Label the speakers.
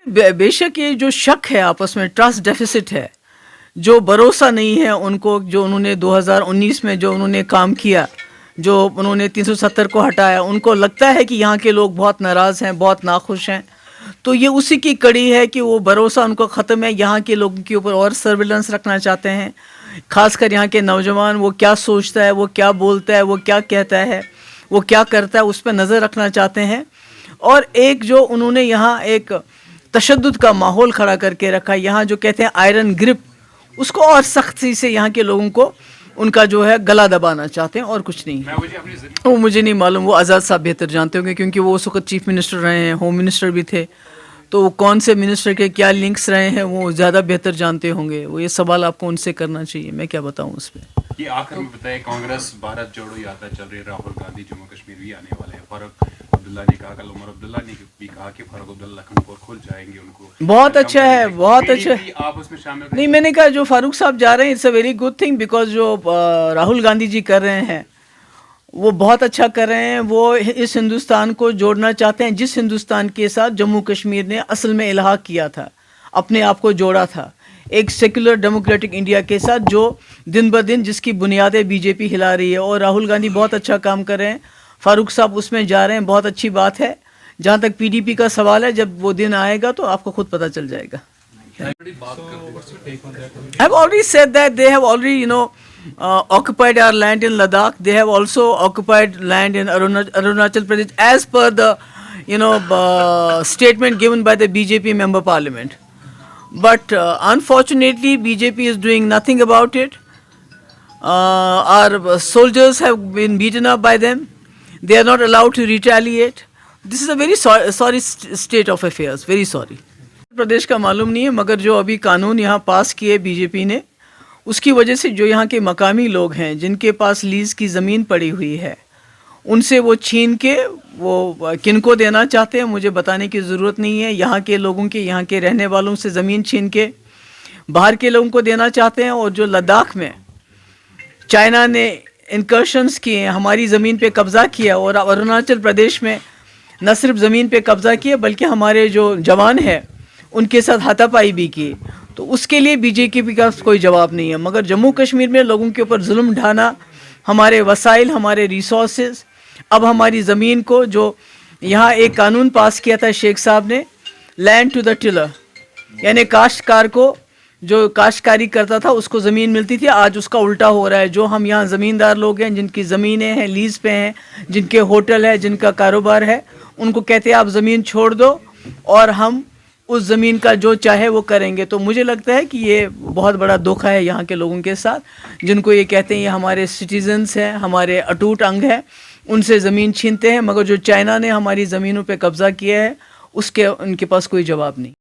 Speaker 1: बेशक ये जो शक है आपस में, ट्रस्ट डेफिसिट है, जो भरोसा नहीं है उनको, जो उन्होंने 2019 में जो उन्होंने काम किया, जो उन्होंने 370 को हटाया, उनको लगता है कि यहाँ के लोग बहुत नाराज़ हैं, बहुत नाखुश हैं। तो ये उसी की कड़ी है कि वो भरोसा उनको ख़त्म है। यहाँ के लोगों के ऊपर और सर्विलेंस रखना चाहते हैं, ख़ासकर यहाँ के नौजवान, वो क्या सोचता है, वो क्या बोलता है, वो क्या कहता है, वो क्या करता है, उस पर नज़र रखना चाहते हैं। और एक जो उन्होंने यहाँ एक तशद्दुद का माहौल खड़ा करके रखा, यहाँ जो कहते हैं आयरन ग्रिप, उसको और सख्ती से यहाँ के लोगों को उनका जो है गला दबाना चाहते हैं, और कुछ नहीं है। वो मुझे नहीं मालूम, वो आज़ाद साहब बेहतर जानते होंगे, क्योंकि वो उस वक्त चीफ मिनिस्टर रहे हैं, होम मिनिस्टर भी थे, तो वो कौन से मिनिस्टर के क्या लिंक्स रहे हैं वो ज़्यादा बेहतर जानते होंगे। वो ये सवाल आपको उनसे करना चाहिए, मैं क्या बताऊँ उस पर।
Speaker 2: ये आखिर में बताएं, कांग्रेस भारत जोड़ो यात्रा चल रही है, राहुल गांधी जम्मू कश्मीर भी आने वाले हैं। फारूक अब्दुल्ला ने कहा, कल उमर अब्दुल्ला ने भी कहा कि फारूक अब्दुल्ला लखनपुर खुल जाएंगे, उनको
Speaker 1: बहुत अच्छा है, बहुत अच्छा है।
Speaker 2: आप उसमें शामिल
Speaker 1: नहीं, मैंने कहा जो फारूक साहब जा रहे हैं, it's a very good thing, because जो राहुल गांधी जी कर रहे हैं वो बहुत अच्छा कर रहे हैं। वो इस हिंदुस्तान को जोड़ना चाहते हैं, जिस हिंदुस्तान के साथ जम्मू कश्मीर ने असल में इल्हाक किया था, अपने आप को जोड़ा था, एक सेक्युलर डेमोक्रेटिक इंडिया के साथ, जो दिन ब दिन जिसकी बुनियादें बीजेपी हिला रही है। और राहुल गांधी बहुत अच्छा काम कर रहे हैं, फारूक साहब उसमें जा रहे हैं, बहुत अच्छी बात है। जहाँ तक पीडीपी का सवाल है, जब वो दिन आएगा तो आपको खुद पता चल जाएगा। I have already said that they have already, occupied our land in Ladakh. They have also occupied land in Arunachal Pradesh, as per the, statement given by the BJP member parliament. But unfortunately, BJP is doing nothing about it. Our soldiers have been beaten up by them. They are not allowed to retaliate. This is a very sorry state of affairs. Very sorry. प्रदेश का मालूम नहीं है, मगर जो अभी कानून यहाँ पास किए बीजेपी ने, उसकी वजह से जो यहाँ के मकामी लोग हैं, जिनके पास लीज़ की ज़मीन पड़ी हुई है, उनसे वो छीन के वो किनको देना चाहते हैं मुझे बताने की ज़रूरत नहीं है। यहाँ के लोगों के, यहाँ के रहने वालों से ज़मीन छीन के बाहर के लोगों को देना चाहते हैं। और जो लद्दाख में चाइना ने इनकर्शंस किए, हमारी ज़मीन पे कब्ज़ा किया, और अरुणाचल प्रदेश में न सिर्फ ज़मीन पे कब्ज़ा किया बल्कि हमारे जो जवान हैं उनके साथ हाथापाई भी की, तो उसके लिए बीजेपी का कोई जवाब नहीं है। मगर जम्मू कश्मीर में लोगों के ऊपर जुल्म ढाना, हमारे वसाइल, हमारे रिसोर्सेज, अब हमारी ज़मीन को, जो यहाँ एक कानून पास किया था शेख साहब ने, लैंड टू द टिलर, यानी काश्तकार को, जो काश्तकारी करता था उसको ज़मीन मिलती थी, आज उसका उल्टा हो रहा है। जो हम यहाँ ज़मींदार लोग हैं, जिनकी ज़मीनें हैं, लीज़ पे हैं, जिनके होटल है, जिनका कारोबार है, उनको कहते हैं आप ज़मीन छोड़ दो और हम उस ज़मीन का जो चाहे वो करेंगे। तो मुझे लगता है कि ये बहुत बड़ा धोखा है यहाँ के लोगों के साथ, जिनको ये कहते हैं ये हमारे सिटीजन्स हैं, हमारे अटूट अंग हैं, उनसे ज़मीन छीनते हैं। मगर जो चाइना ने हमारी ज़मीनों पे कब्ज़ा किया है, उसके उनके पास कोई जवाब नहीं।